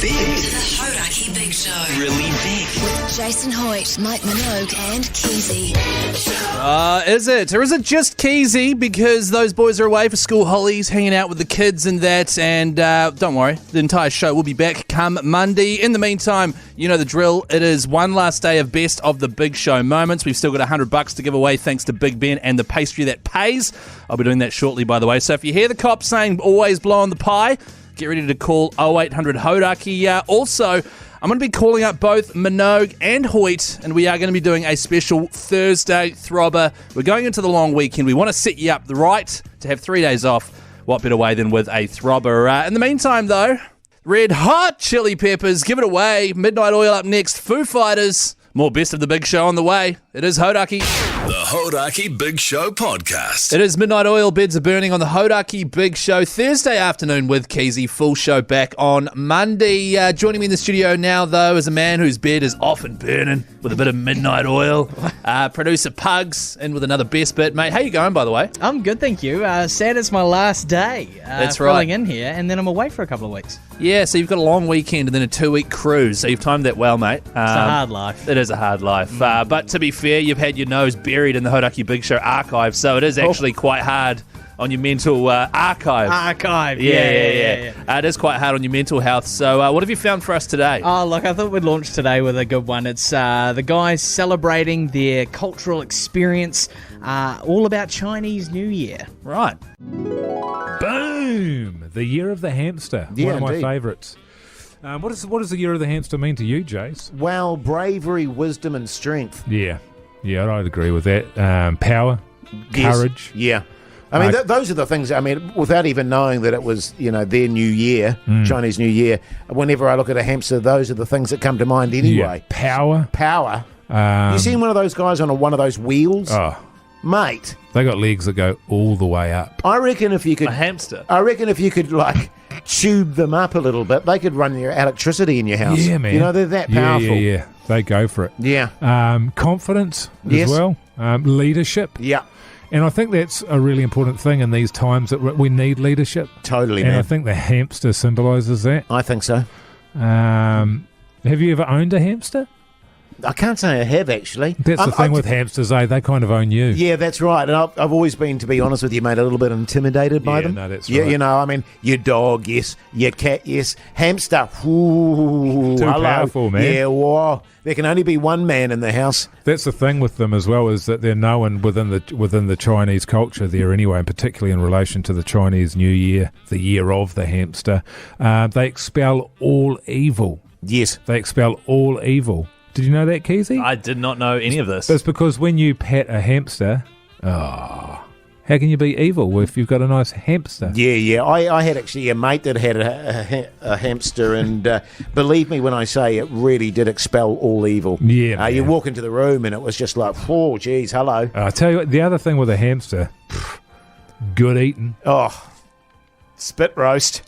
big. The Hodaki Big Show. Really big. With Jason Hoyt, Mike Minogue and Keyzie. Is it? Or is it just Keyzie? Because those boys are away for school holidays, hanging out with the kids and that. And don't worry, the entire show will be back come Monday. In the meantime, you know the drill. It is one last day of Best of the Big Show moments. We've still got $100 to give away thanks to Big Ben and the pastry that pays. I'll be doing that shortly, by the way. So if you hear the cops saying always blow on the pie, get ready to call 0800 Hodaki. Also, I'm going to be calling up both Minogue and Hoyt, and we are going to be doing a special Thursday Throbber. We're going into the long weekend. We want to set you up right to have 3 days off. What better way than with a Throbber? In the meantime, though, Red Hot Chili Peppers, give it away. Midnight Oil up next. Foo Fighters. More Best of the Big Show on the way. It is Hodaki. The Hodaki Big Show podcast. It is Midnight Oil, Beds are Burning on the Hodaki Big Show. Thursday afternoon with Keyzie. Full show back on Monday. Joining me in the studio now, though, is a man whose bed is often burning with a bit of Midnight Oil. Producer Pugs, and with another best bit. Mate, how you going, by the way? I'm good, thank you. Sad it's my last day That's filling right. in here, and then I'm away for a couple of weeks. Yeah, so you've got a long weekend and then a 2-week cruise. So you've timed that well, mate. It's a hard life. It is a hard life. But to be fair, you've had your nose buried in the Hodaki Big Show archive, so it is actually quite hard on your mental archive. Yeah. It is quite hard on your mental health. So what have you found for us today? Oh, look, I thought we'd launch today with a good one. It's the guys celebrating their cultural experience, all about Chinese New Year. Right. Boom! The Year of the Hamster. Yeah, one of my indeed. favourites. What does the Year of the Hamster mean to you, Jase? Well, bravery, wisdom, and strength. Yeah, I'd agree with that. Power, courage. Yeah. I mean, those are the things, I mean, without even knowing that it was, their New Year, Chinese New Year, whenever I look at a hamster, those are the things that come to mind anyway. Yeah. Power. You seen one of those guys on one of those wheels? Oh, mate. they got legs that go all the way up. I reckon if you could... A hamster. I reckon if you could, tube them up a little bit, they could run your electricity in your house. Yeah, man. They're that powerful. Yeah. They go for it. Yeah. Confidence Yes. as well. Leadership. Yeah. And I think that's a really important thing in these times that we need leadership. Totally, And man. I think the hamster symbolises that. I think so. Have you ever owned a hamster? I can't say I have, actually. That's the thing with hamsters, they kind of own you. Yeah, that's right. And I've always been, to be honest with you, mate, a little bit intimidated by Yeah, them. no, that's Yeah, right. I mean, your dog, yes. Your cat, yes. Hamster, ooh, Too hello. powerful, man. Yeah, whoa. There can only be one man in the house. That's the thing with them as well, is that they're known within the Chinese culture there anyway, and particularly in relation to the Chinese New Year, the year of the hamster. They expel all evil. Yes. They expel all evil. Did you know that, Keyzie? I did not know any of this. That's because when you pet a hamster, how can you be evil if you've got a nice hamster? Yeah. I had actually a mate that had a hamster, and believe me when I say it really did expel all evil. Yeah, you man. walk into the room and it was just like, oh, geez, hello. I tell you what, the other thing with a hamster, good eating. Oh, spit roast.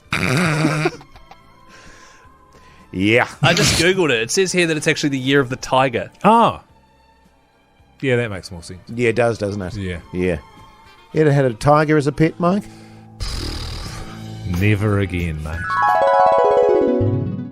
Yeah. I just Googled it. It says here that it's actually the year of the tiger. Oh. Yeah, that makes more sense. Yeah, it does, doesn't it? Yeah. Yeah. You ever had a tiger as a pet, Mike? Never again, mate.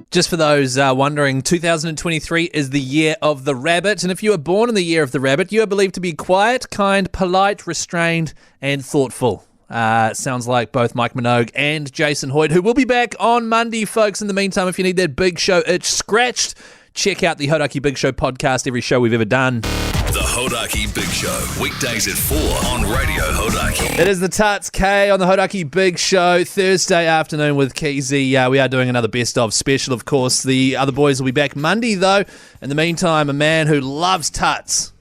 Just for those wondering, 2023 is the year of the rabbit. And if you were born in the year of the rabbit, you are believed to be quiet, kind, polite, restrained, and thoughtful. Sounds like both Mike Minogue and Jason Hoyt, who will be back on Monday, folks. In the meantime, if you need that Big Show itch scratched, check out the Hodaki Big Show podcast, every show we've ever done. The Hodaki Big Show, weekdays at 4 on Radio Hodaki. It is the Tuts K on the Hodaki Big Show, Thursday afternoon with Keyzie. We are doing another best of special, of course. The other boys will be back Monday, though. In the meantime, a man who loves Tuts.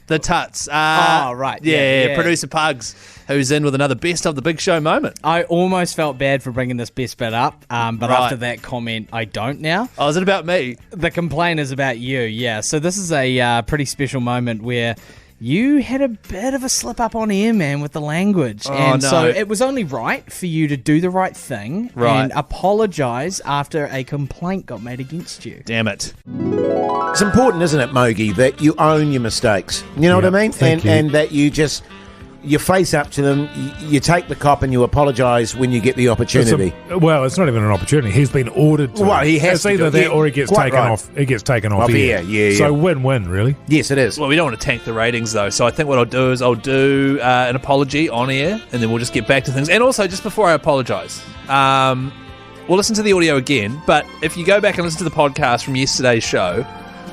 The Tuts. Right. Yeah, producer Pugs, who's in with another best of the Big Show moment. I almost felt bad for bringing this best bit up, but Right. after that comment, I don't now. Oh, is it about me? The complaint is about you, yeah. So this is a pretty special moment where you had a bit of a slip up on air, man, with the language. Oh, and no. so it was only right for you to do the right thing Right. and apologise after a complaint got made against you. Damn it. It's important, isn't it, Mogi, that you own your mistakes? You know what I mean? thank you. And that you just you face up to them, you take the cop and you apologise when you get the opportunity. It's not even an opportunity. He's been ordered to. Well, he has It's to either do it. that or he gets Quite taken right. off. He gets taken off Off air. air, yeah. So win-win, really. Yes, it is. Well, we don't want to tank the ratings, though. So I think what I'll do is I'll do an apology on air, and then we'll just get back to things. And also, just before I apologise, we'll listen to the audio again. But if you go back and listen to the podcast from yesterday's show,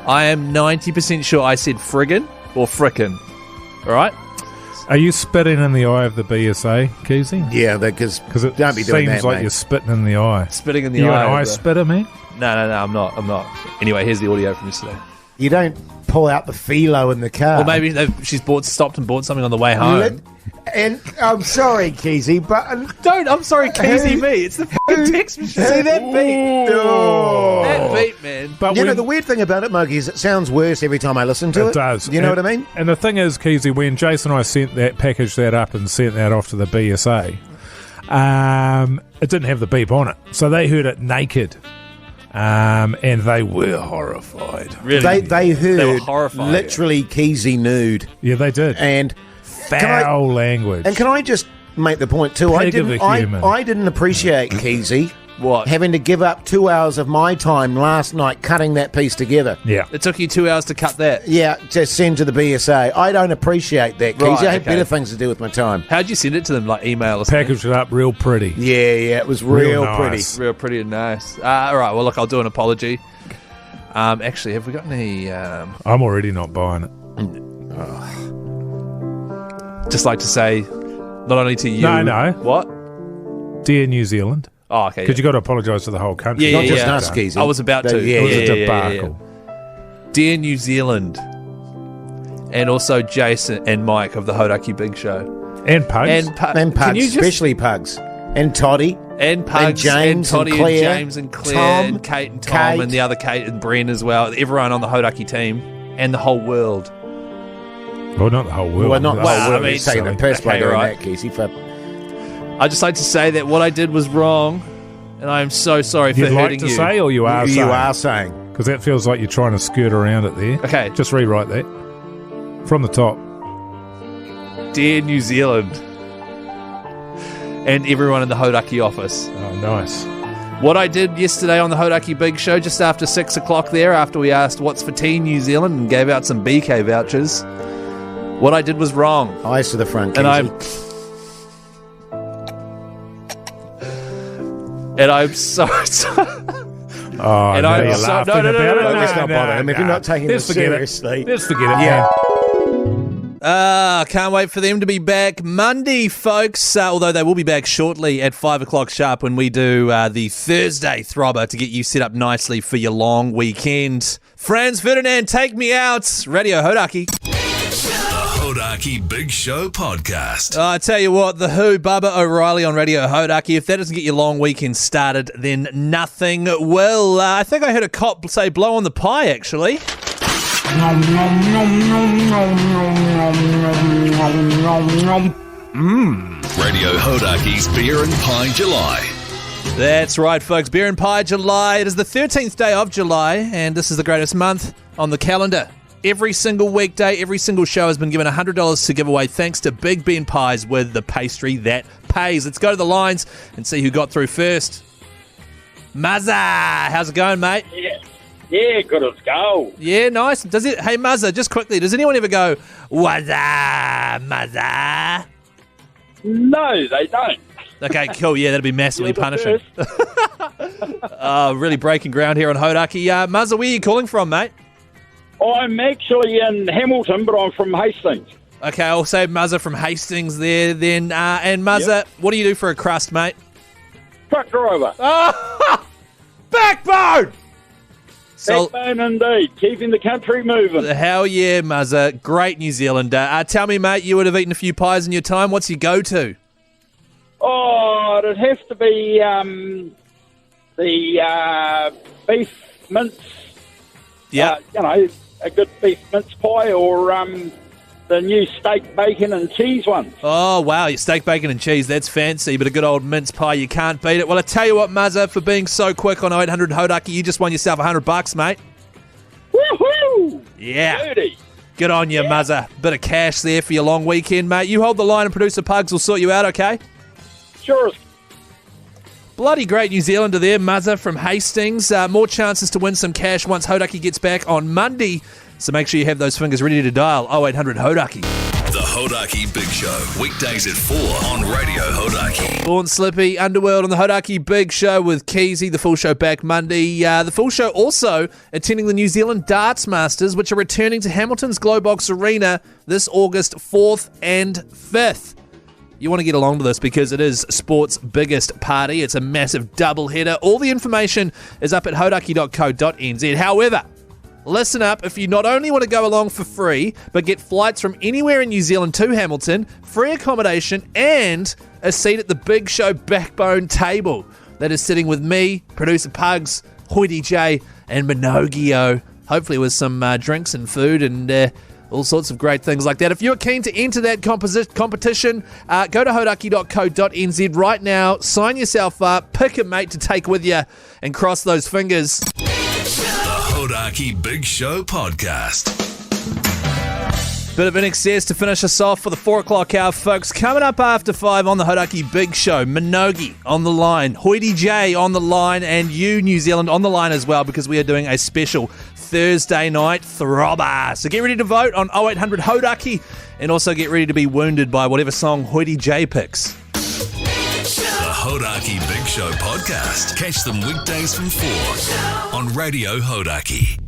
I am 90% sure I said friggin' or frickin'. All right? Are you spitting in the eye of the BSA, Keyzie? Yeah, because Because it don't be doing seems that, like mate. you're spitting in the eye. Spitting in the You eye. an eye of the- spitter, man? No, I'm not. Anyway, here's the audio from yesterday. You don't pull out the philo in the car. Or maybe she's stopped and bought something on the way home. And I'm sorry, Keyzie, but I'm sorry, Keyzie me. It's the fucking text machine. See that beat? That beat, man. But you know, when- the weird thing about it, Muggy, is it sounds worse every time I listen to it. It does. You know And- what I mean? And the thing is, Keyzie, when Jase and I packaged that up and sent that off to the BSA, it didn't have the beep on it. So they heard it naked. And they were horrified. Really? They heard They were horrified. literally Keyzie nude. Yeah, they did. And Foul language. can I just make the point too? Pig of a human. I didn't appreciate Keyzie What? having to give up 2 hours of my time last night cutting that piece together. Yeah. It took you 2 hours to cut that. Yeah, to send to the BSA. I don't appreciate that, Keyzie. Right, I had okay. better things to do with my time. How'd you send it to them? Like email or something? Packaged it up real pretty. Yeah, it was real nice. pretty. Real pretty and nice. All right, well, look, I'll do an apology. Actually, have we got any... I'm already not buying it. just like to say, not only to you... No. What? Dear New Zealand. Oh, okay. Because you got to apologise to the whole country. Yeah, Not just yeah. us, Keyzie. I was about to. Yeah, It was yeah, a yeah, debacle. Dear New Zealand. And also Jase and Mike of the Hodaki Big Show. And Pugs. And Can Pugs, you just- especially Pugs. And Toddy. And Pugs, James and Toddy and Claire, and James and Claire, Tom, and Kate and Tom, Kate. and the other Kate and Bren as well. Everyone on the Hodaki team, and the whole world. Well, not the whole world. Well, not the Well, whole world. I mean, He's taking the silly. piss by Okay, doing right. that, Keyzie. For I'd just like to say that what I did was wrong, and I am so sorry for You'd hurting like to you. say, or you are saying? you are saying. Because that feels like you're trying to skirt around it there. Okay. Just rewrite that. From the top. Dear New Zealand. And everyone in the Hodaki office. Oh, nice. What I did yesterday on the Hodaki Big Show, just after 6 o'clock there, after we asked what's for tea in New Zealand and gave out some BK vouchers, what I did was wrong. Eyes to the front, And Keyzie. I'm so sorry. Oh, And now I'm you're so- laughing no, no, no, about no, it. no, let's not bother him. If you're not taking Let's this forget seriously. it. Let's forget it. Yeah. Can't wait for them to be back Monday, folks. Although they will be back shortly at 5 o'clock sharp when we do the Thursday Throbber to get you set up nicely for your long weekend. Franz Ferdinand, take me out. Radio Hodaki. Hodaki Big Show podcast. I tell you what, The Who, Bubba O'Reilly on Radio Hodaki. If that doesn't get your long weekend started, then nothing will. I think I heard a cop say blow on the pie, actually. Radio Hodaki's Beer and Pie July. That's right, folks. Beer and Pie July. It is the 13th day of July, and this is the greatest month on the calendar. Every single weekday, every single show has been given $100 to give away thanks to Big Ben Pies with the pastry that pays. Let's go to the lines and see who got through first. Muzza, how's it going, mate? Yeah, good as go. Yeah, nice. Does it? Hey, Muzza, just quickly, does anyone ever go, Wazza, Muzza? No, they don't. Okay, cool. Yeah, that'd be massively You're the punishing. Really breaking ground here on Hodaki. Muzza, where are you calling from, mate? I'm actually in Hamilton, but I'm from Hastings. Okay, I'll say Muzza from Hastings there then. And Muzza, what do you do for a crust, mate? Truck driver. Oh, backbone! So, Backbone indeed. Keeping the country moving. hell yeah, Muzza. Great New Zealander. Tell me, mate, you would have eaten a few pies in your time. What's your go-to? Oh, it'd have to be the beef mince. Yeah. A good beef mince pie or the new steak, bacon and cheese one. Oh, wow, your steak, bacon and cheese, that's fancy, but a good old mince pie, you can't beat it. Well, I tell you what, Muzza, for being so quick on 0800 Hodaki, you just won yourself $100, mate. Woohoo! Yeah. Beauty. Good on you, Muzzer. Bit of cash there for your long weekend, mate. You hold the line and producer Pugs will sort you out, okay? Sure. Bloody great New Zealander there, Muzzer from Hastings. More chances to win some cash once Hodaki gets back on Monday. So make sure you have those fingers ready to dial 0800 Hodaki. The Hodaki Big Show, weekdays at 4 on Radio Hodaki. Born Slippy, Underworld on the Hodaki Big Show with Keyzie. The full show back Monday. The full show also attending the New Zealand Darts Masters, which are returning to Hamilton's Globox Arena this August 4th and 5th. You want to get along to this because it is sport's biggest party. It's a massive double header. All the information is up at hodaki.co.nz. However, listen up, if you not only want to go along for free, but get flights from anywhere in New Zealand to Hamilton, free accommodation, and a seat at the Big Show backbone table that is sitting with me, producer Pugs, Hoity J, and Minogio, hopefully with some drinks and food and all sorts of great things like that. If you're keen to enter that competition, go to hodaki.co.nz right now, sign yourself up, pick a mate to take with you, and cross those fingers. The Hodaki Big Show podcast. Bit of In Excess to finish us off for the 4 o'clock hour, folks. Coming up after 5 on the Hodaki Big Show, Minogi on the line, Hoity J on the line, and you, New Zealand, on the line as well, because we are doing a special Thursday night throbber. So get ready to vote on 0800 Hodaki, and also get ready to be wounded by whatever song Hoity J picks. The Hodaki Big Show podcast. Catch them weekdays from 4 on Radio Hodaki.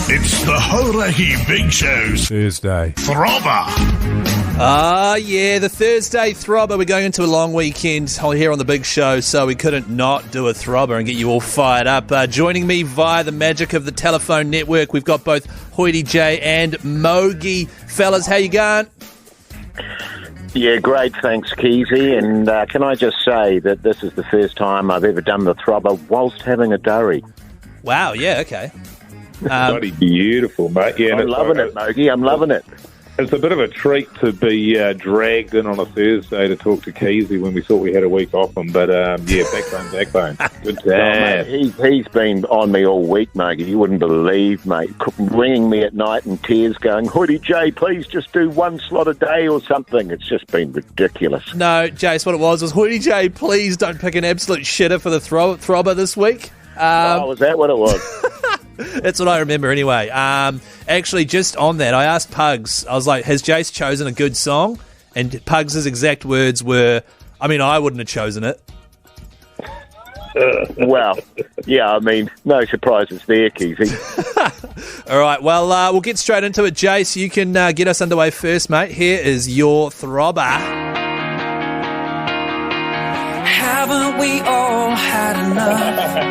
It's the Hodaki Big Show's Thursday Throbber. Yeah, the Thursday Throbber. We're going into a long weekend here on the Big Show, so we couldn't not do a Throbber and get you all fired up. Joining me via the magic of the telephone network, we've got both Hoity J and Mogi. Fellas, how you going? Yeah, great, thanks, Keyzie. And can I just say that this is the first time I've ever done the Throbber whilst having a durry. Wow, yeah, okay. Bloody beautiful, mate. Yeah, I'm loving it, Mogi. I'm loving it. It's a bit of a treat to be dragged in on a Thursday to talk to Keyzie when we thought we had a week off him. But, yeah, backbone. Good time. He's been on me all week, Mogi. You wouldn't believe, mate. Ringing me at night in tears going, Hoity J, please just do one slot a day or something. It's just been ridiculous. No, Jase, what it was Hoity J, please don't pick an absolute shitter for the Throbber this week. Was that what it was? That's what I remember anyway. Actually, just on that, I asked Pugs, I was like, has Jase chosen a good song? And Pugs' exact words were, I mean, I wouldn't have chosen it. Well, yeah, I mean, no surprises there, Keyzie. All right, well, we'll get straight into it. Jase, you can get us underway first, mate. Here is your Throbber. Haven't we all had enough?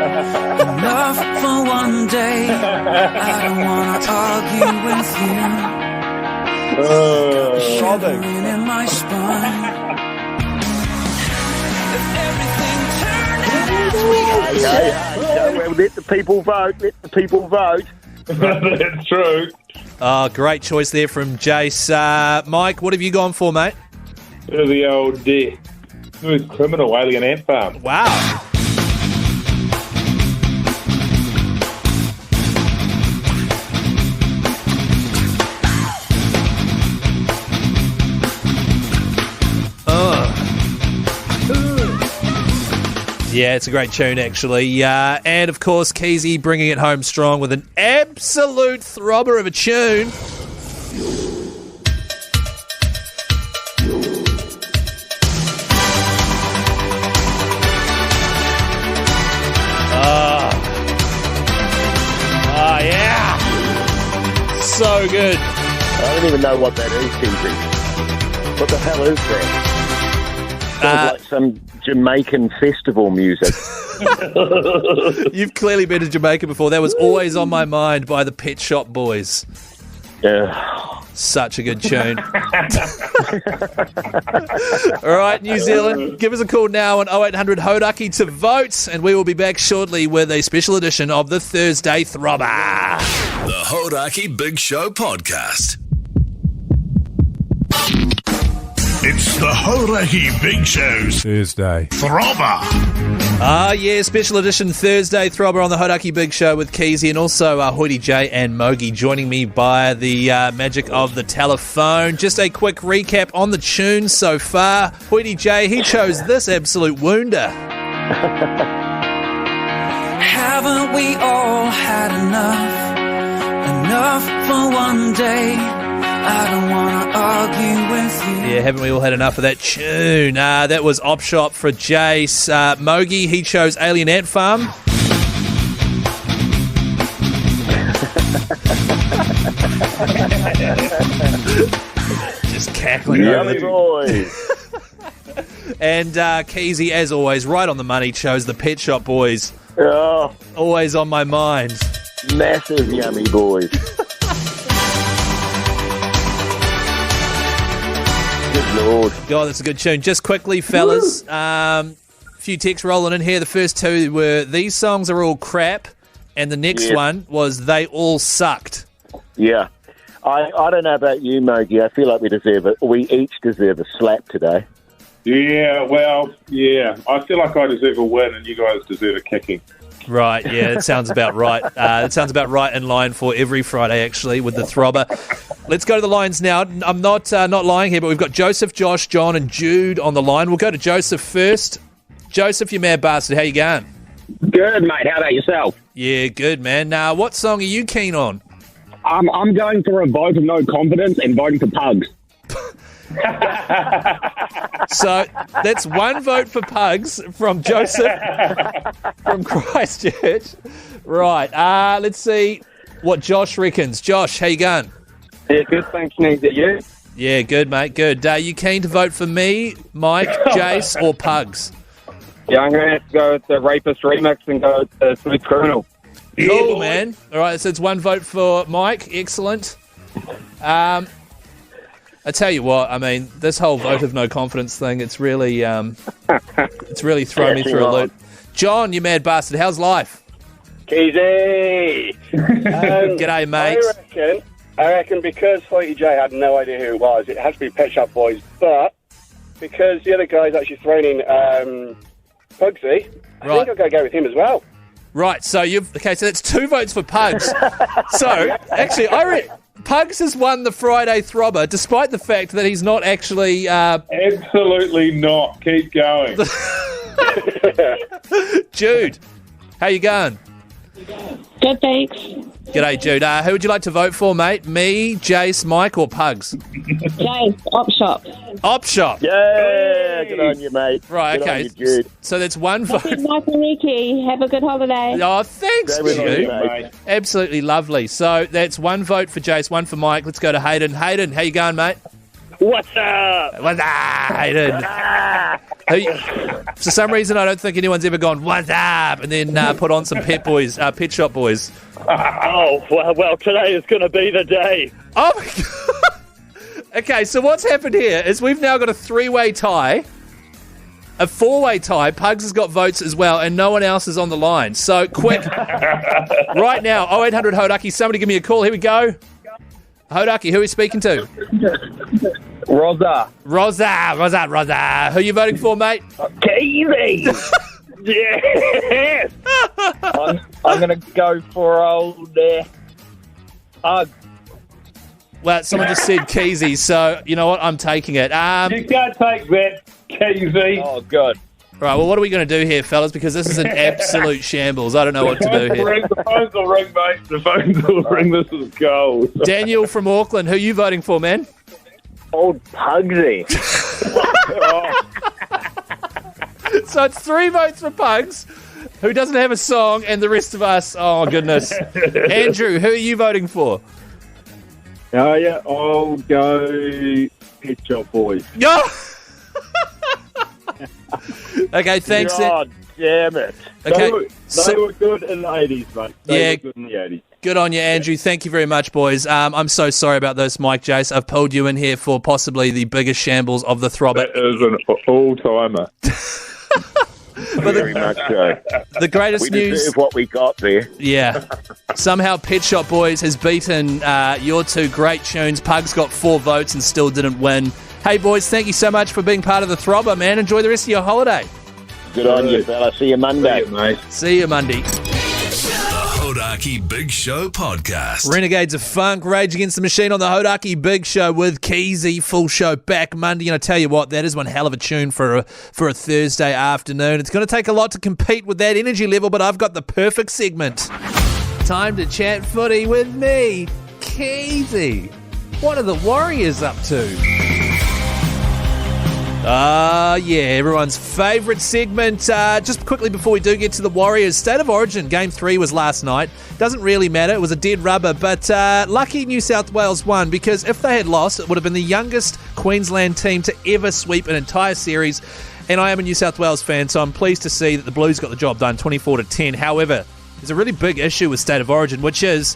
Enough for one day. I don't want to argue with you. Shivering in my spine. If everything turned out as we Well, let the people vote. Let the people vote. That's true. Oh, great choice there from Jase. Mike, what have you gone for, mate? The old Smooth Criminal Alien Ant Farm. Wow. Yeah, it's a great tune, actually. And, of course, Keyzie bringing it home strong with an absolute throbber of a tune. Oh, yeah. So good. I don't even know what that is, Keyzie. What the hell is that? Sounds like some Jamaican festival music. You've clearly been to Jamaica before. That was Always on My Mind by the Pet Shop Boys. Such a good tune. All right, New Zealand, give us a call now on 0800 Hodaki to vote, and we will be back shortly with a special edition of the Thursday Throbber. The Hodaki Big Show podcast. It's the Hauraki Big Show's Thursday Throbber. Yeah, special edition Thursday Throbber on the Hodaki Big Show with Keyzie and also Hoity J and Mogi joining me by the magic of the telephone. Just a quick recap on the tune so far. Hoity J, he chose this absolute wounder. Haven't we all had enough? Enough for one day. I don't want to argue with you. Yeah, haven't we all had enough of that tune? That was Op Shop for Jase. Mogi, he chose Alien Ant Farm. Just cackling over Yummy the boys. And Keyzie, as always, right on the money, chose the Pet Shop Boys. Oh, Always on my mind. massive yummy boys. Good Lord. God, that's a good tune. Just quickly, fellas, few texts rolling in here. The first two were, these songs are all crap, and the next one was, they all sucked. Yeah. I don't know about you, Mogi. I feel like we each deserve a slap today. Yeah, well, yeah. I feel like I deserve a win and you guys deserve a kicking. Right, yeah, that sounds about right. That sounds about right in line for every Friday, actually, with the Throbber. Let's go to the lines now. I'm not lying here, but we've got Joseph, Josh, John, and Jude on the line. We'll go to Joseph first. Joseph, you mad bastard, how you going? Good, mate. How about yourself? Yeah, good, man. What song are you keen on? I'm going for a vote of no confidence and voting for Pugs. So that's one vote for Pugs from Joseph from Christchurch. Right, let's see what Josh reckons. Josh, how you going? Yeah, good. Thanks, Nate. You? Yeah, good, mate, good. You keen to vote for me, Mike, Jase, or Pugs? Yeah, I'm going to have to go with the Rapist remix and go with the Smooth Criminal. Cool, man. All right, so it's one vote for Mike. Excellent. I tell you what, I mean, this whole vote of no confidence thing, it's really thrown me through a loop. John, you mad bastard, how's life? Keyzie! G'day, mate. I reckon because Hoity J had no idea who it was, it has to be Pet Shop Boys, but because the other guy's actually thrown in Pugsy, I think I've got to go with him as well. Right, so so that's two votes for Pugs. So, actually, Pugs has won the Friday Throbber, despite the fact that he's not actually... Absolutely not. Keep going. Jude, how you going? Good, thanks. G'day, Jude. Who would you like to vote for, mate? Me, Jase, Mike, or Pugs? Jase, Op Shop. Op Shop. Yeah, good on you, mate. Right, Good okay. on you, Jude. So that's one vote. Mike and Ricky, have a good holiday. Oh, thanks, Good on you, Jude. mate. Absolutely lovely. So that's one vote for Jase, one for Mike. Let's go to Hayden. Hayden, how you going, mate? What's up? What's up, Hayden? For some reason, I don't think anyone's ever gone, what's up? And then put on some Pet Shop Boys. Oh, well, today is going to be the day. Oh, my God. Okay, so what's happened here is we've now got a three-way tie, a four-way tie. Pugs has got votes as well, and no one else is on the line. So, quick, right now, 0800 Hodaki, somebody give me a call. Here we go. Hodaki, who are we speaking to? Rosa. Rosa. Who are you voting for, mate? Keyzie. Yes. I'm going to go for old Pug. Well, someone just said Keyzie, so you know what? I'm taking it. You can't take that, Keyzie. Oh, good. Right, well, what are we going to do here, fellas? Because this is an absolute shambles. I don't know what to do here. The phones will ring, mate. The phones will ring. This is gold. Daniel from Auckland, who are you voting for, man? Old Pugsy. So it's 3 votes for Pugs, who doesn't have a song, and the rest of us, oh, goodness. Andrew, who are you voting for? Yeah, I'll go Pet Shop Boys. No! Okay, thanks. God damn it. Okay, They were good in the 80s, mate. They were good in the 80s. Good on you, Andrew. Thank you very much, boys. I'm so sorry about this, Mike, Jase. I've pulled you in here for possibly the biggest shambles of the Throbber. That is an all-timer. Very much so. The greatest We news... deserve what we got there. Yeah. Somehow Pet Shop Boys has beaten your two great tunes. Pugs got 4 votes and still didn't win. Hey, boys, thank you so much for being part of the Throbber, man. Enjoy the rest of your holiday. Good on you, fella. See you Monday. See you Monday. The Hodaki Big Show podcast. Renegades of Funk, Rage Against the Machine on the Hodaki Big Show with Keyzie. Full show back Monday. And I tell you what, that is one hell of a tune for a Thursday afternoon. It's going to take a lot to compete with that energy level, but I've got the perfect segment. Time to chat footy with me, Keyzie. What are the Warriors up to? Everyone's favourite segment. Just quickly before we do get to the Warriors, State of Origin, Game 3 was last night. Doesn't really matter, it was a dead rubber, but lucky New South Wales won, because if they had lost, it would have been the youngest Queensland team to ever sweep an entire series, and I am a New South Wales fan, so I'm pleased to see that the Blues got the job done, 24-10. However, there's a really big issue with State of Origin, which is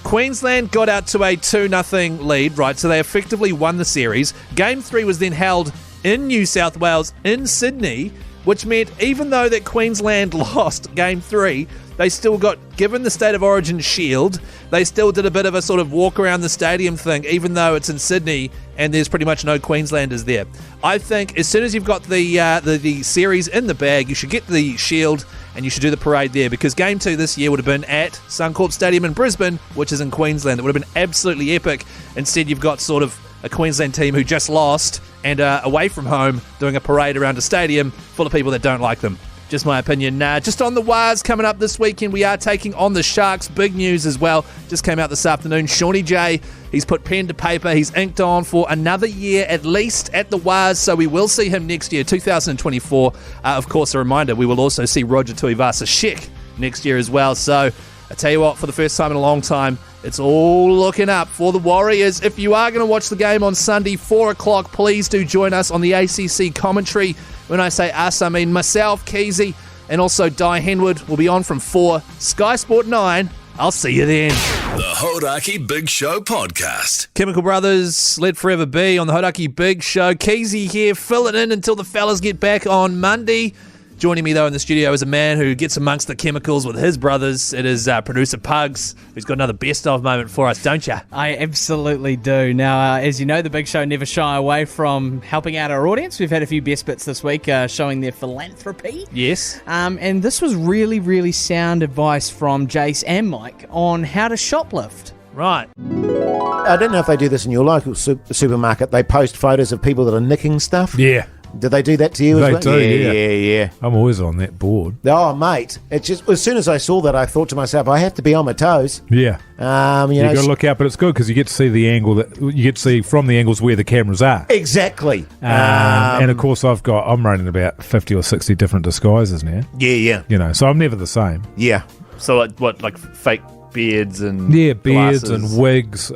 Queensland got out to a 2-0 lead, right, so they effectively won the series. Game 3 was then held in New South Wales, in Sydney, which meant even though that Queensland lost Game 3, they still got given the State of Origin shield. They still did a bit of a sort of walk around the stadium thing, even though it's in Sydney and there's pretty much no Queenslanders there. I think as soon as you've got the series in the bag, you should get the shield and you should do the parade there, because Game 2 this year would have been at Suncorp Stadium in Brisbane, which is in Queensland. It would have been absolutely epic. Instead, you've got sort of a Queensland team who just lost and away from home doing a parade around a stadium full of people that don't like them. Just my opinion. Just on the Wars coming up this weekend, we are taking on the Sharks. Big news as well. Just came out this afternoon. Shawnee J, he's put pen to paper. He's inked on for another year at least at the Wars, so we will see him next year, 2024. Of course, a reminder, we will also see Roger Tuivasa-Sheck next year as well. So I tell you what, for the first time in a long time, it's all looking up for the Warriors. If you are going to watch the game on Sunday, 4 o'clock, please do join us on the ACC commentary. When I say us, I mean myself, Keyzie, and also Di Henwood will be on from 4. Sky Sport 9. I'll see you then. The Hodaki Big Show podcast. Chemical Brothers, Let Forever Be on the Hodaki Big Show. Keyzie here, fill it in until the fellas get back on Monday. Joining me, though, in the studio is a man who gets amongst the chemicals with his brothers. It is producer Pugs, who's got another best-of moment for us, don't you? I absolutely do. Now, as you know, the Big Show never shy away from helping out our audience. We've had a few best bits this week showing their philanthropy. Yes. And this was really, really sound advice from Jase and Mike on how to shoplift. Right. I don't know if they do this in your local supermarket. They post photos of people that are nicking stuff. Yeah. Do they do that to you as well? They do, yeah. I'm always on that board. Oh, mate. It's just, as soon as I saw that, I thought to myself, I have to be on my toes. Yeah. You know, got to look out, but it's good because you get to see the angle you get to see from the angles where the cameras are. Exactly. And of course, I'm running about 50 or 60 different disguises now. Yeah. You know, so I'm never the same. Yeah. So, like fake beards and beards glasses. and wigs,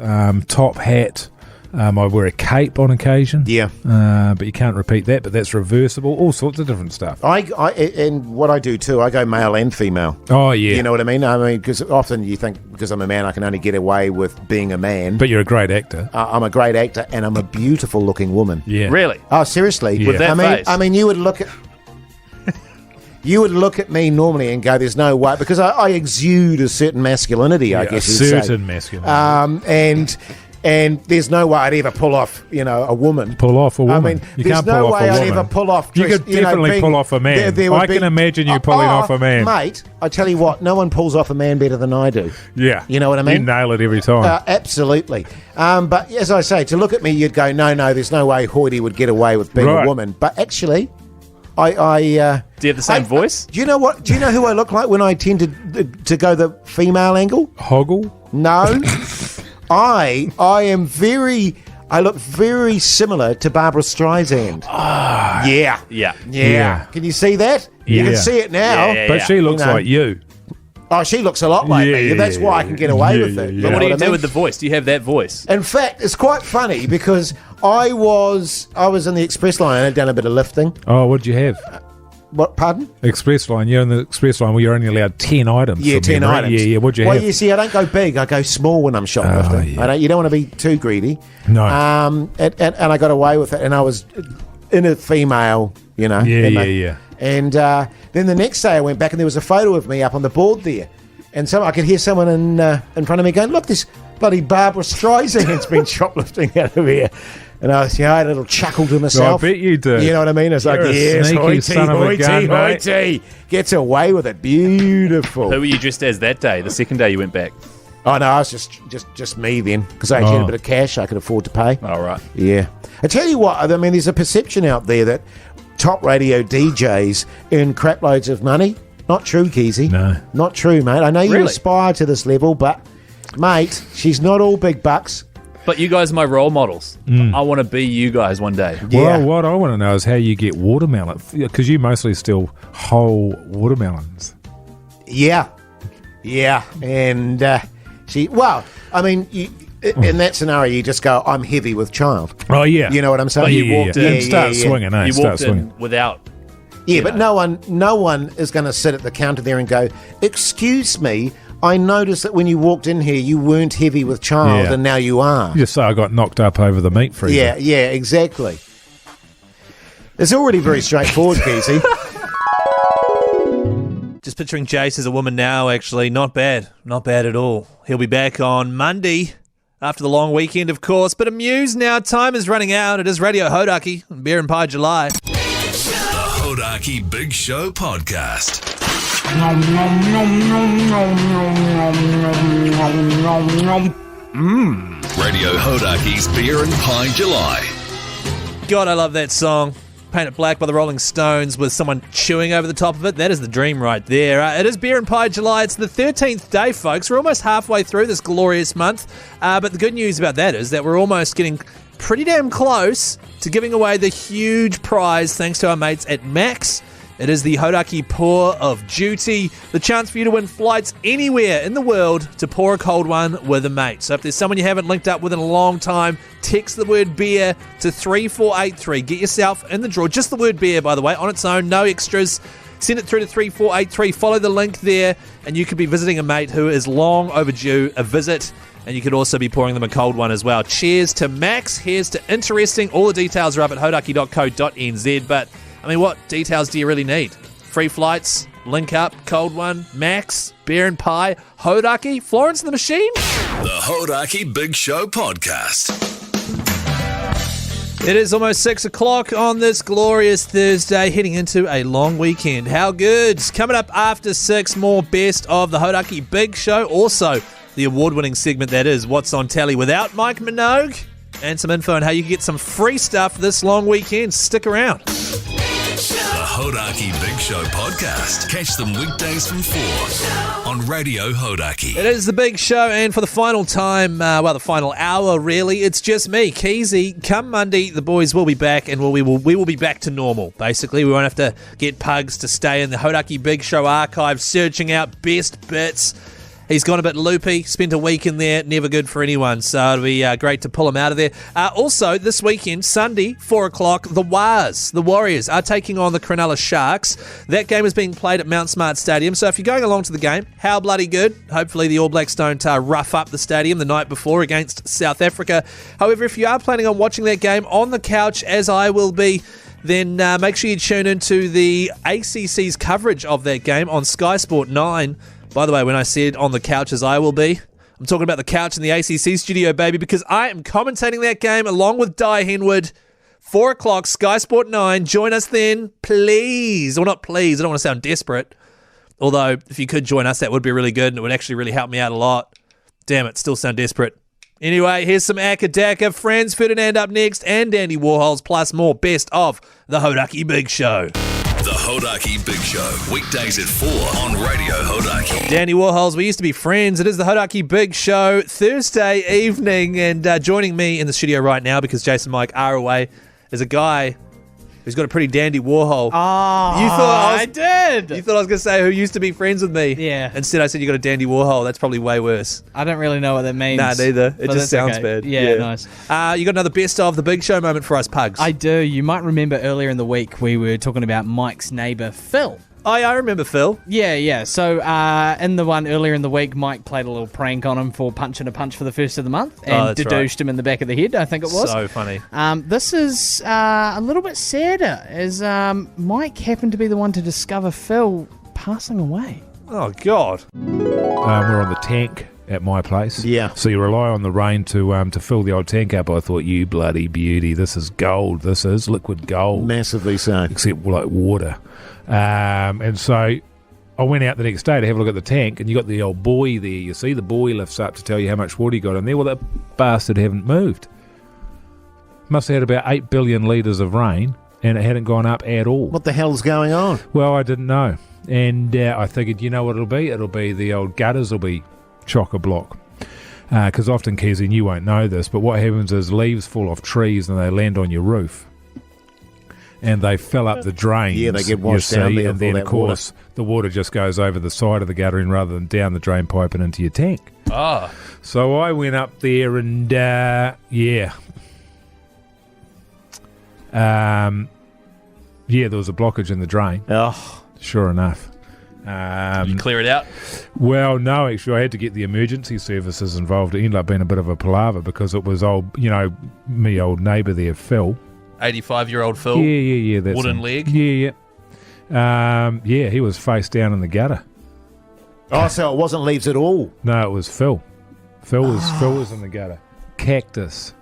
top hat. I wear a cape on occasion. Yeah. But you can't repeat that, but that's reversible. All sorts of different stuff. And what I do too, I go male and female. Oh, yeah. You know what I mean? Because often you think, because I'm a man, I can only get away with being a man. But you're a great actor. I'm a great actor, and I'm a beautiful looking woman. Yeah. Really? Oh, seriously? Yeah. With that face? I mean, you would look at... You would look at me normally and go, there's no way, because I exude a certain masculinity, I guess you'd say. A certain masculinity. And there's no way I'd ever pull off, a woman. Pull off a woman? I mean, there's no way I'd ever pull off... You could definitely pull off a man. I can imagine you pulling off a man. Mate, I tell you what, no one pulls off a man better than I do. Yeah. You know what I mean? You nail it every time. Absolutely. But as I say, to look at me, you'd go, no, there's no way Hoyty would get away with being a woman. But actually... do you have the same voice? Do you know what? Do you know who I look like when I tend to go the female angle? Hoggle? No. I look very similar to Barbara Streisand. Yeah. Can you see that? Yeah. You can see it now. But she looks like you. Oh, she looks a lot like me. That's why I can get away with it. But what do you do with the voice? Do you have that voice? In fact, it's quite funny because I was in the express line and I'd done a bit of lifting. Oh, what did you have? What, pardon? Express line. You're in the express line where you're only allowed 10 items. Yeah, 10 items. Yeah. What'd you have? Well, you see, I don't go big. I go small when I'm shoplifting. You don't want to be too greedy. No. And I got away with it. And I was in a female, Yeah. And then the next day I went back and there was a photo of me up on the board there. And so I could hear someone in front of me going, look, this bloody Barbara Streisand's been shoplifting out of here. And I had a little chuckle to myself. I bet you do. You know what I mean? It's like, You're a yes, sneaky hoity, son of a gun, mate. hoity. Gets away with it. Beautiful. Who were you dressed as that day, the second day you went back? Oh, no, I was just me then, because I actually had a bit of cash I could afford to pay. All right. Yeah. I tell you what, I mean, there's a perception out there that top radio DJs earn crap loads of money. Not true, Keyzie. No. Not true, mate. I know you Really? aspire to this level, but, mate, she's not all big bucks. But you guys are my role models. I want to be you guys one day. Yeah. Well, what I want to know is how you get watermelon, because you mostly steal whole watermelons. Yeah. Yeah. And in that scenario, you just go, I'm heavy with child. Oh, yeah. You know what I'm saying? But you walked in. And start swinging, eh? You Start walked swinging. in without. Yeah, but no one is going to sit at the counter there and go, excuse me, I noticed that when you walked in here, you weren't heavy with child, and now you are. You just say I got knocked up over the meat freezer. Yeah, exactly. It's already very straightforward, Keyzie. Just picturing Jase as a woman now, actually. Not bad. Not bad at all. He'll be back on Monday after the long weekend, of course. But amuse now. Time is running out. It is Radio Hodaki and Beer and Pie July. The Hodaki Big Show Podcast. Radio Hodaki's Beer and Pie July. God, I love that song. Paint It Black by the Rolling Stones with someone chewing over the top of it. That is the dream right there. It is Beer and Pie July. It's the 13th day, folks. We're almost halfway through this glorious month. But the good news about that is that we're almost getting pretty damn close to giving away the huge prize thanks to our mates at Max. It is the Hodaki Pour of Duty, the chance for you to win flights anywhere in the world to pour a cold one with a mate. So if there's someone you haven't linked up with in a long time, text the word beer to 3483. Get yourself in the draw. Just the word beer, by the way, on its own, no extras. Send it through to 3483. Follow the link there, and you could be visiting a mate who is long overdue a visit. And you could also be pouring them a cold one as well. Cheers to Max. Here's to interesting. All the details are up at hodaki.co.nz. But, I mean, what details do you really need? Free flights, link up, cold one, Max, beer and pie, Hodaki, Florence and the Machine. The Hodaki Big Show Podcast. It is almost 6 o'clock on this glorious Thursday, heading into a long weekend. How good? Coming up after 6, more best of the Hodaki Big Show. Also, the award-winning segment that is What's on Tally without Mike Minogue. And some info on how you can get some free stuff this long weekend. Stick around. The Hodaki Big Show Podcast. Catch them weekdays from 4 on Radio Hodaki. It is the Big Show, and for the final time, the final hour, really, it's just me, Keyzie. Come Monday, the boys will be back, and we will be back to normal, basically. We won't have to get Pugs to stay in the Hodaki Big Show archive, searching out best bits. He's gone a bit loopy, spent a week in there, never good for anyone, so it'll be great to pull him out of there. Also, this weekend, Sunday, 4 o'clock, the Warriors, are taking on the Cronulla Sharks. That game is being played at Mount Smart Stadium, so if you're going along to the game, how bloody good. Hopefully the All Blacks don't rough up the stadium the night before against South Africa. However, if you are planning on watching that game on the couch, as I will be, then make sure you tune into the ACC's coverage of that game on Sky Sport 9. By the way, when I said on the couch as I will be, I'm talking about the couch in the ACC studio, baby, because I am commentating that game along with Di Henwood. 4 o'clock, Sky Sport 9. Join us then, please. Or not please, I don't want to sound desperate. Although, if you could join us, that would be really good, and it would actually really help me out a lot. Damn it, still sound desperate. Anyway, here's some Akadaka, Franz Ferdinand up next, and Dandy Warhols, plus more best of the Hodaki Big Show. The Hodaki Big Show, weekdays at 4 on Radio Hodaki. Dandy Warhols, we used to be friends. It is the Hodaki Big Show, Thursday evening, and joining me in the studio right now, because Jase and Mike are away, is a guy who's got a pretty dandy Warhol. Oh, you thought I did. You thought I was going to say who used to be friends with me. Yeah. Instead, I said you got a dandy Warhol. That's probably way worse. I don't really know what that means. Nah, neither. It but just sounds okay. bad. Yeah, nice. You got another best of the Big Show moment for us, Pugs. I do. You might remember earlier in the week we were talking about Mike's neighbour, Phil. Oh, yeah, I remember Phil. Yeah. So in the one earlier in the week, Mike played a little prank on him for punching a punch for the first of the month and dedoosed him in the back of the head, I think it was. So funny. This is a little bit sadder, as Mike happened to be the one to discover Phil passing away. Oh, God. We're on the tank at my place. Yeah. So you rely on the rain to fill the old tank up. I thought, you bloody beauty, this is gold. This is liquid gold. Massively so. Except like water. And so I went out the next day to have a look at the tank, and you got the old buoy there. You see the buoy lifts up to tell you how much water you got in there. Well, that bastard hadn't moved. Must have had about 8 billion litres of rain, and it hadn't gone up at all. What the hell's going on? Well, I didn't know. And I figured, you know what it'll be? It'll be the old gutters will be chock-a-block. Because often, Keyzie, and you won't know this, but what happens is leaves fall off trees and they land on your roof. And they fill up the drains. Yeah, they get washed down there. And then, of course, the water just goes over the side of the guttering rather than down the drain pipe and into your tank. Ah. So I went up there and, there was a blockage in the drain. Oh. Sure enough. Did you clear it out? Well, no, actually, I had to get the emergency services involved. It ended up being a bit of a palaver because it was me old neighbour there, Phil. 85-year-old Phil? Yeah. That's Wooden him. leg? Yeah. He was face down in the gutter. Oh, so it wasn't leaves at all? No, it was Phil. Phil was in the gutter. Cactus.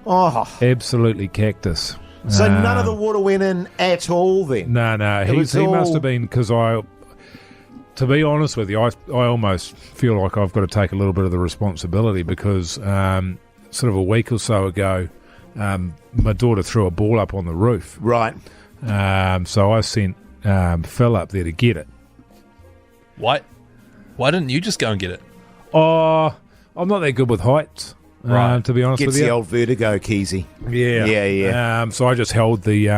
Oh. Absolutely cactus. So none of the water went in at all then? No. He must have been, because to be honest with you, I almost feel like I've got to take a little bit of the responsibility because sort of a week or so ago, my daughter threw a ball up on the roof. Right. So I sent Phil up there to get it. Why didn't you just go and get it? Oh, I'm not that good with heights. Right. To be honest Gets with you. the old vertigo, Keyzie. Yeah. So I just held the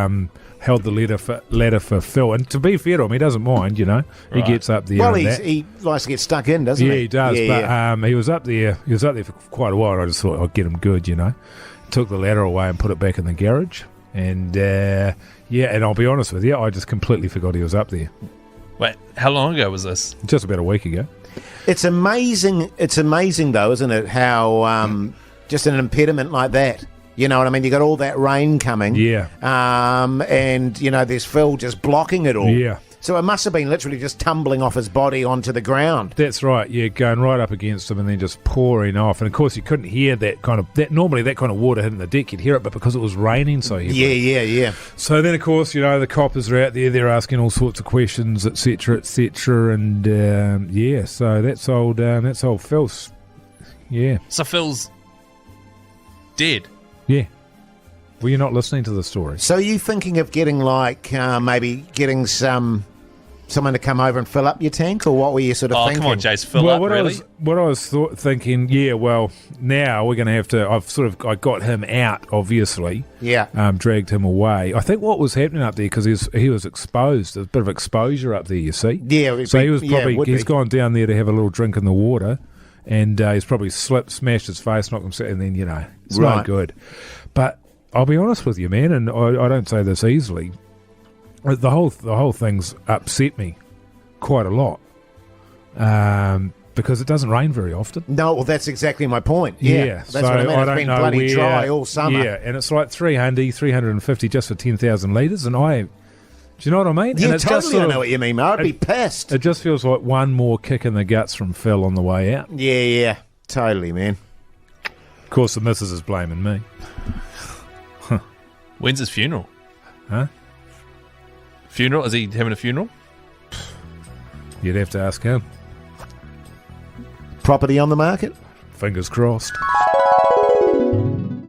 ladder for Phil, and to be fair to him, he doesn't mind. He gets up there. Well, he likes to get stuck in, doesn't he? Yeah, he does. But he was up there. He was up there for quite a while. And I just thought I'd get him good. Took the ladder away and put it back in the garage, and and I'll be honest with you, I just completely forgot he was up there. Wait, how long ago was this? Just about a week ago. It's amazing. It's amazing, though, isn't it? How just an impediment like that. You know what I mean? You got all that rain coming. Yeah. And there's Phil just blocking it all. Yeah. So it must have been literally just tumbling off his body onto the ground. That's right. Yeah, going right up against him and then just pouring off. And of course, you couldn't hear normally that kind of water hitting the deck, you'd hear it, but because it was raining so heavily. Yeah. So then, of course, the coppers are out there. They're asking all sorts of questions, etc., etc. And so that's old Phil. Yeah. So Phil's dead. Yeah. Well, you're not listening to the story. So are you thinking of getting maybe getting someone to come over and fill up your tank, or what were you sort of thinking? Oh, come on, Jase, fill up, really? What I was thinking, now we're going to have to, I got him out, obviously. Yeah. Dragged him away. I think what was happening up there, because he was exposed, a bit of exposure up there, you see? Yeah. So he's gone down there to have a little drink in the water, and he's probably smashed his face, knocked himself, and then, it's not good. But I'll be honest with you, man, and I don't say this easily. The whole thing's upset me quite a lot because it doesn't rain very often. No, well, that's exactly my point. Yeah, that's so what I mean. It's been bloody dry all summer. Yeah, and it's like 350 just for 10,000 litres, and do you know what I mean? Yeah, and totally. I know what you mean, mate. I'd be pissed. It just feels like one more kick in the guts from Phil on the way out. Yeah, totally, man. Of course, the missus is blaming me. When's his funeral? Huh? Funeral? Is he having a funeral? You'd have to ask him. Property on the market? Fingers crossed.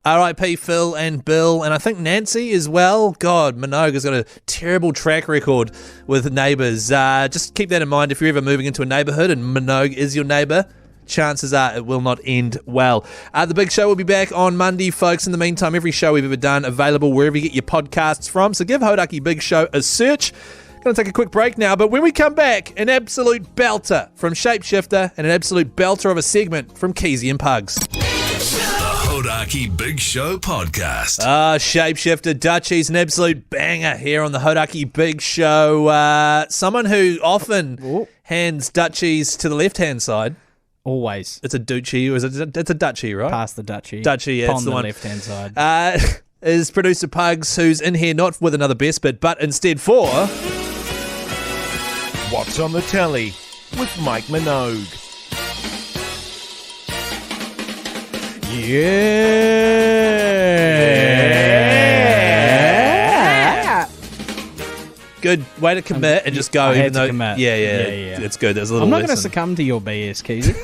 R.I.P. Phil and Bill, and I think Nancy as well. God, Minogue has got a terrible track record with neighbours. Just keep that in mind if you're ever moving into a neighbourhood and Minogue is your neighbour. Chances are it will not end well. The Big Show will be back on Monday, folks. In the meantime, every show we've ever done available wherever you get your podcasts from. So give Hodaki Big Show a search. Going to take a quick break now, but when we come back, an absolute belter from Shapeshifter and an absolute belter of a segment from Keyzie and Pugs. The Hodaki Big Show podcast. Shapeshifter, Dutchies, an absolute banger here on the Hodaki Big Show. Someone who often hands Dutchies to the left-hand side. Always. It's a Duchy, it's a Dutchie, right? Past the Dutchie. Dutchie, yeah, it's the one. left-hand side. Is producer Pugs, who's in here not with another best bit, but instead for... What's on the telly with Mike Minogue. Yeah. Good way to commit and just go. I had even to though, commit. Yeah, Yeah. it's good. There's a little. I'm not going to lesson. succumb to your BS, Keyzie.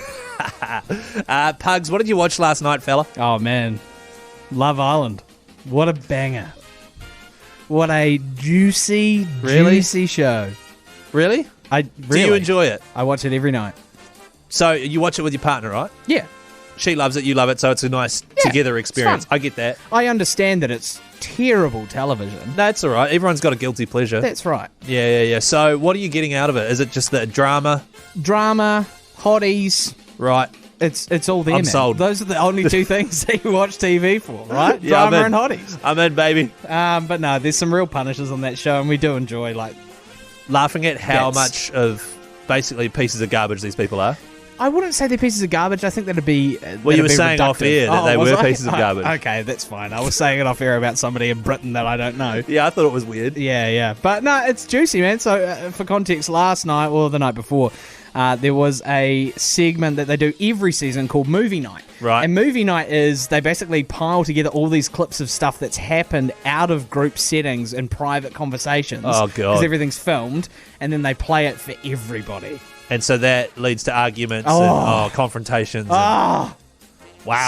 Pugs, what did you watch last night, fella? Oh, man. Love Island. What a banger. What a juicy, juicy show. Really? Do you enjoy it? I watch it every night. So you watch it with your partner, right? Yeah. She loves it, you love it, so it's a nice together experience. fun. I get that. I understand that it's terrible television. That's all right. Everyone's got a guilty pleasure. That's right. Yeah. So what are you getting out of it? Is it just the drama? Drama, hotties. Right. It's all there, I'm man. sold. Those are the only two things that you watch TV for, right? Yeah, Drama and hotties. I'm in, baby. But no, there's some real punishes on that show, and we do enjoy, laughing at how much of basically pieces of garbage these people are. I wouldn't say they're pieces of garbage. I think that'd be. Well, you were that'd be saying off reductive. air that they was were I? pieces of garbage. Okay, that's fine. I was saying it off air about somebody in Britain that I don't know. Yeah, I thought it was weird. Yeah. But no, it's juicy, man. So for context, last night or the night before, there was a segment that they do every season called Movie Night. Right. And Movie Night is they basically pile together all these clips of stuff that's happened out of group settings and private conversations. Oh, God. Because everything's filmed, and then they play it for everybody. And so that leads to arguments and confrontations. Wow.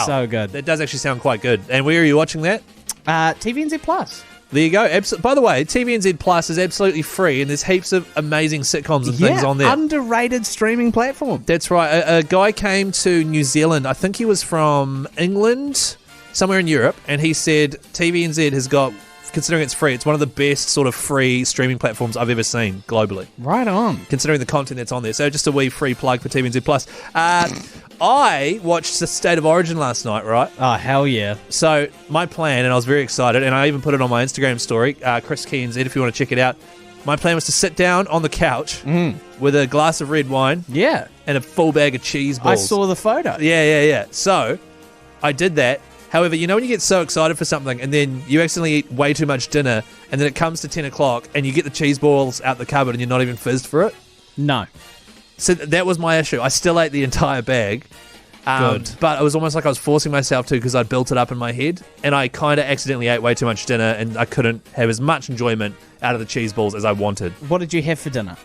So good. That does actually sound quite good. And where are you watching that? TVNZ Plus. There you go. By the way, TVNZ Plus is absolutely free, and there's heaps of amazing sitcoms and things on there. Underrated streaming platform. That's right. A guy came to New Zealand. I think he was from England, somewhere in Europe, and he said TVNZ has got, considering it's free, it's one of the best sort of free streaming platforms I've ever seen globally. Right on. Considering the content that's on there. So just a wee free plug for TVNZ Plus. I watched the State of Origin last night, right? Oh, hell yeah. So my plan, and I was very excited, and I even put it on my Instagram story, Chris KNZ, if you want to check it out. My plan was to sit down on the couch with a glass of red wine and a full bag of cheese balls. I saw the photo. Yeah. So I did that. However, you know when you get so excited for something and then you accidentally eat way too much dinner and then it comes to 10 o'clock and you get the cheese balls out the cupboard and you're not even fizzed for it? No. So that was my issue. I still ate the entire bag. But it was almost like I was forcing myself to because I'd built it up in my head. And I kind of accidentally ate way too much dinner and I couldn't have as much enjoyment out of the cheese balls as I wanted. What did you have for dinner?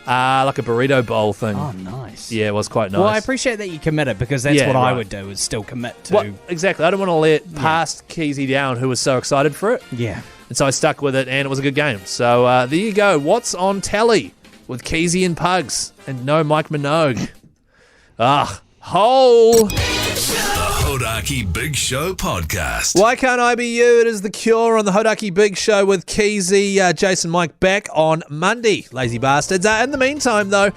Like a burrito bowl thing. Oh, nice. Yeah, it was quite nice. Well, I appreciate that you committed because that's what I would do is still commit to. Well, exactly. I don't want to let past Keyzie down who was so excited for it. Yeah. And so I stuck with it and it was a good game. So there you go. What's on telly with Keyzie and Pugs and no Mike Minogue. Hole. The Hodaki Big Show podcast. Why can't I be you? It is The Cure on the Hodaki Big Show with Keyzie, Jase and Mike back on Monday. Lazy bastards. In the meantime, though,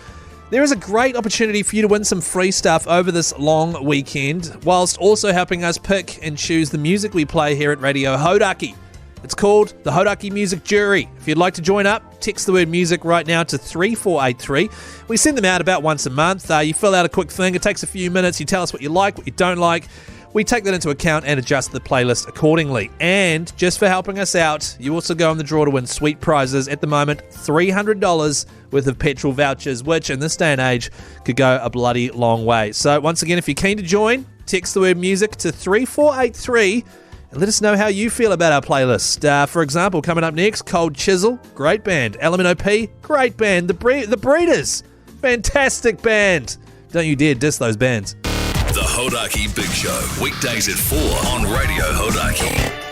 there is a great opportunity for you to win some free stuff over this long weekend, whilst also helping us pick and choose the music we play here at Radio Hodaki. It's called the Hodaki Music Jury. If you'd like to join up, text the word music right now to 3483. We send them out about once a month. You fill out a quick thing. It takes a few minutes. You tell us what you like, what you don't like. We take that into account and adjust the playlist accordingly. And just for helping us out, you also go in the draw to win sweet prizes. At the moment, $300 worth of petrol vouchers, which in this day and age could go a bloody long way. So once again, if you're keen to join, text the word music to 3483. Let us know how you feel about our playlist. For example, coming up next, Cold Chisel, great band. LMNOP, great band. The Breeders, fantastic band. Don't you dare diss those bands. The Hodaki Big Show, weekdays at 4 on Radio Hodaki.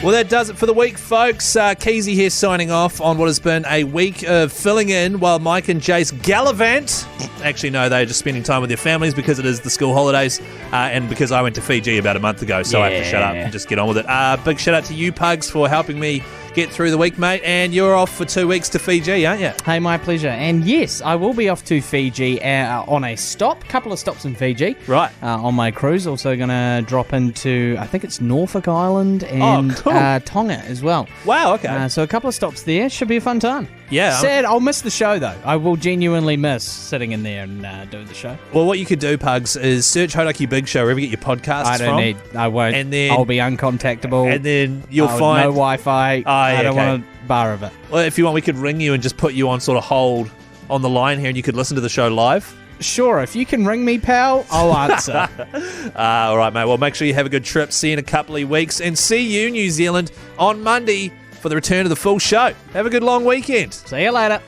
Well, that does it for the week, folks. Keyzie here signing off on what has been a week of filling in while Mike and Jase gallivant. Actually, no, they're just spending time with their families because it is the school holidays and because I went to Fiji about a month ago, so I have to shut up and just get on with it. Big shout out to you, Pugs, for helping me get through the week, mate. And you're off for 2 weeks to Fiji, aren't you? Hey, my pleasure. And yes, I will be off to Fiji on a couple of stops in Fiji. Right. On my cruise. Also going to drop into, I think it's Norfolk Island and Tonga as well. Wow, okay. So a couple of stops there. Should be a fun time. Yeah. Sad, I'll miss the show, though. I will genuinely miss sitting in there and doing the show. Well, what you could do, Pugs, is search Hodaki Big Show wherever you get your podcasts I won't. And then I'll be uncontactable. And then you'll find... No Wi-Fi. I don't want to bar of it. Well, if you want, we could ring you and just put you on sort of hold on the line here and you could listen to the show live. Sure, if you can ring me, pal, I'll answer. All right, mate. Well, make sure you have a good trip. See you in a couple of weeks. And see you, New Zealand, on Monday for the return of the full show. Have a good long weekend. See you later.